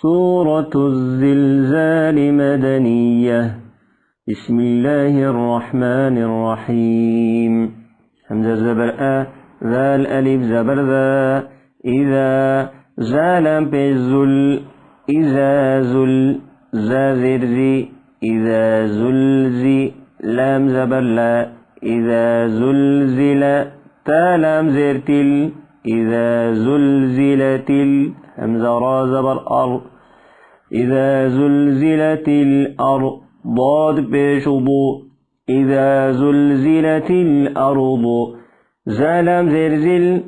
سورة الزلزال مدنية. بسم الله الرحمن الرحيم. همزة زبر ذا الألف زبر ذا إذا زالم بزل إذا زل زازرزي إذا زلزي لام زبر لا إذا زلزل تالام زرتل إذا زلزلت همزة را زبر أر إذا زلزلت الأرض ضاد بشضو إذا زلزلت الأرض زالم زرزل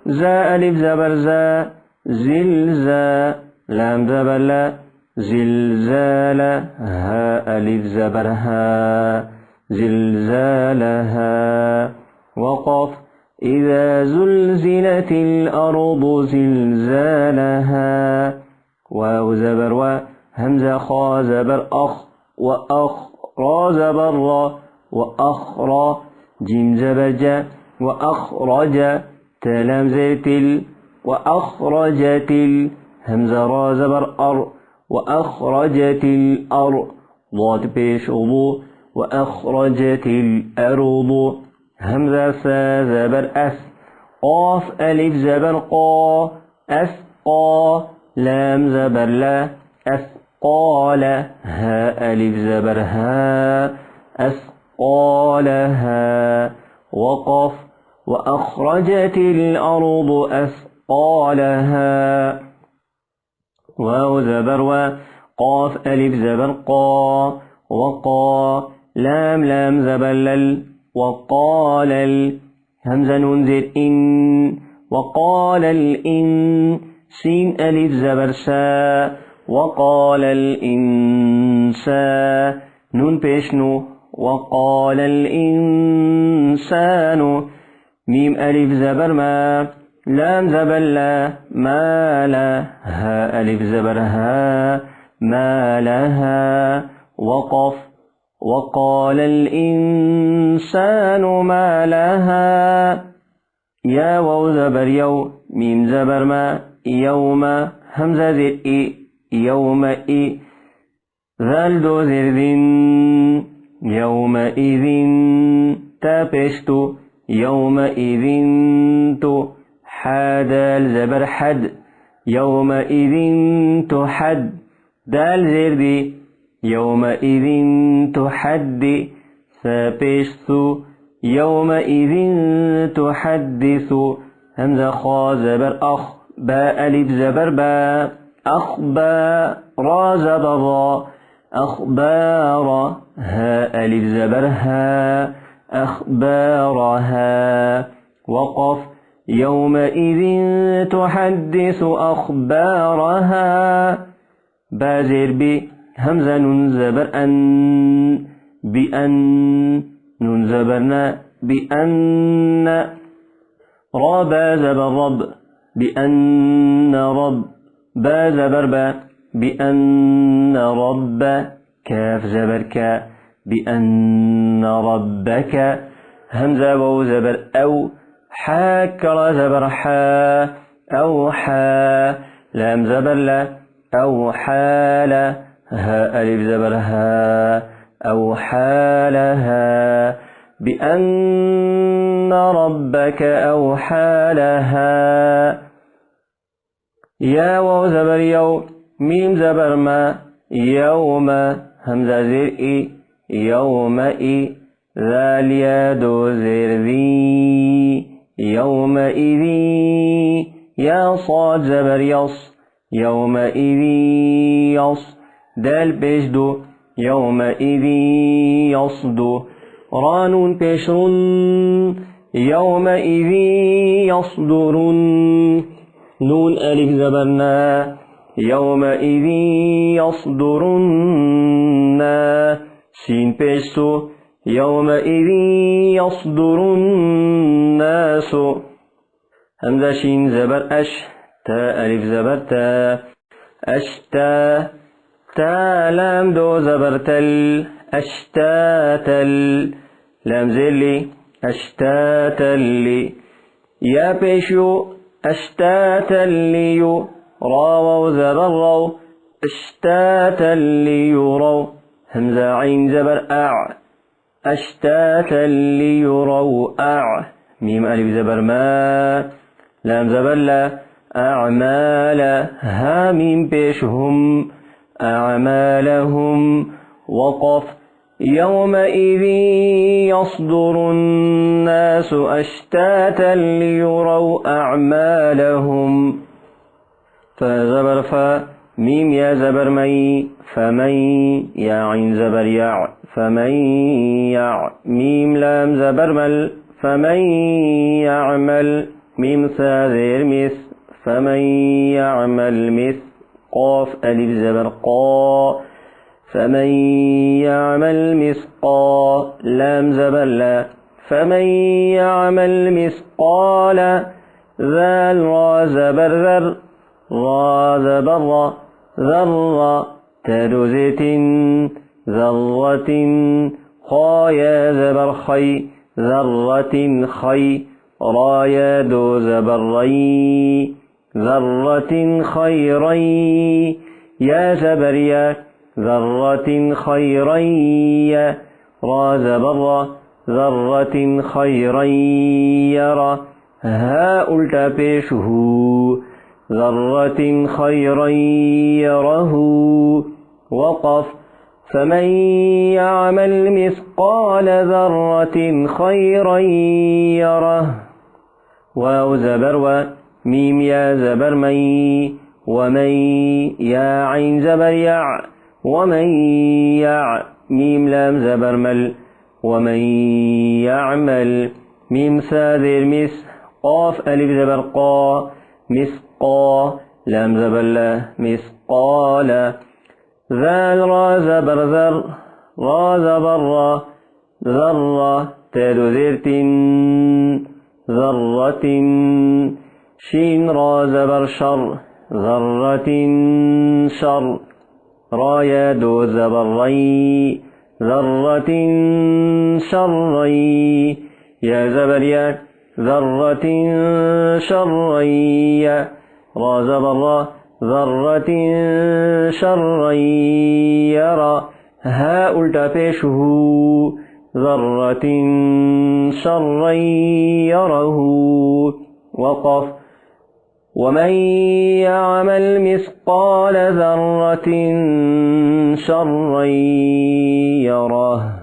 زا ألف زبر زا زلزا لام زبر لا زلزال ها ألف زبر ها زلزالها. وقف إذا زلزلت الأرض زلزالها. واو زبر و همزة خا زبر أخ وأخ را زبر را وأخرى جيم زبر جا وأخرج تلام زيتل وأخرجت همزة را زبر أر وأخرجت الأرض ضاد بيش أضو وأخرجت الأرض همزة سا زبر أس قاف ألف زبر قا أسقى لام زبر لا أسقال ها ألف زبر ها أسقالها. وقف وأخرجت الأرض أثقالها. واو زبر و قاف ألف زبر قا وقا لام زبر لل وقال همزة ننزل إن وقال الإن سين ألف زبر سا وقال الإنسان نون بيشنو وقال الإنسان ميم ألف زبر ما لام زبر لا ما لا ها ألف زبر ها ما لها. وقف وقال الإنسان ما لها. يا واو زبر يو ميم زبر ما يوم همزة زر إي يوم إي ذال دو زر ذن يومئذ تابشتو يومئذ تو حدال زبر حد يومئذ تحد دال زر دي يومئذ تحدث فبشت يومئذ تحدث همزة خا زبر أخ با ألف زبر با أخبا را زبر را أخبار ها ألف زبر ها أخبارها. وقف يومئذ تحدث أخبارها بازر بي همزة نون زبر أن بأن نون زبرنا بأن را با زبر رب بأن رب با زبر با بأن رب كاف زبر كا بأن ربك همزة واو زبر أو حاكر زبر حا أو حا لام زبر لا أو حال ها ألف زبر ها أو حالها بأن ربك أوحى لها. يا واو زبر يو ميم زبر ما يوم همزة زر إي يومئ ذال يدو زر ذي يومئذ. يا صاد زبر يص يومئذ يص دال بيشدو يومئذ يصدو رانون بيشرن يومئذ يصدرن نون ألف زبرنا يومئذ يصدرن سين بيشتو يومئذ يصدر الناس همزة شين زبر أش تا ألف زبر تا أشتا تا لام دو زبر تل أشتاتل لام زلي أشتاتل يا بيشو أشتاتليو راو زبر رو أشتاتا ليروا همزة عين زبر أشتاتا ليروا ميم ألف زبر ما لام زبر لا أعمال ها ميم بيشهم أعمالهم وقف يومئذ يصدر الناس أشتاتا ليروا أعمالهم فزبر ميم يا زبر مي فمن يا عين زبر يع فمن يع ميم لام زبر مل فمن يعمل ميم ثاذير مث فمن يعمل مث قاف ألف زبر قا فمن يعمل مثقال لام زبر لا فمن يعمل مثقال ذال را زبر ذر را زبر ذرة تدزت ذرة خايا زبر خي ذرة خي رايا دو زبر ري ذرة خيري يا زبر يا ذرة خيري را زبر ذرة خيري يرى ها ألتا بيشه ذرة خيرا يره وقف فمن يعمل مثقال ذرة خيرا يره واو زبر ميم يا زبر مي ومن يا عين زبر يع ومن يع ميم لام زبر مل ومن يعمل ميم ساذر مس قاف ألف زبر قا مثقا لام زبر لا مثقال ذال را زبر ذر را زبر را ذرة تدزرت ذرة شين را زبر شر ذرة شر رايا دو زبر ري ذرة شري يا زبر يا ذرة شري را زبر ذرة شري يرى ها ألتا بيشه ذرة شري يره وقف ومن يعمل مثقال ذرة شرا يره